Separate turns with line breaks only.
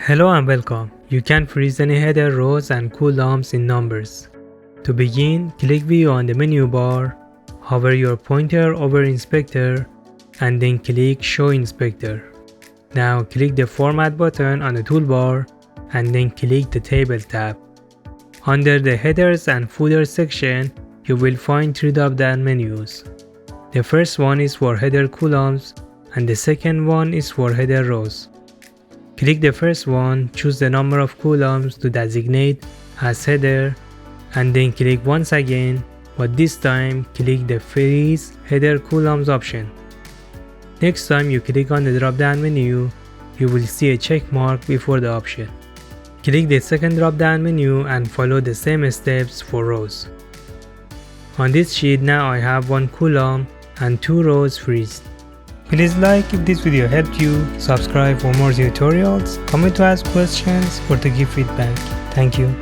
Hello and welcome. You can freeze any header, rows and columns in numbers. To begin, click View on the menu bar, hover your pointer over Inspector, and then click Show Inspector. Now click the Format button on the toolbar, and then click the Table tab. Under the Headers and Footer section, you will find three drop-down menus. The first one is for header columns, and the second one is for header rows. Click the first one, choose the number of columns to designate as header, and then click once again, but this time click the Freeze Header Columns option. Next time you click on the drop-down menu, you will see a check mark before the option. Click the second drop-down menu and follow the same steps for rows. On this sheet now I have one column and two rows freezed. Please like if this video helped you, subscribe for more tutorials, comment to ask questions or to give feedback. Thank you.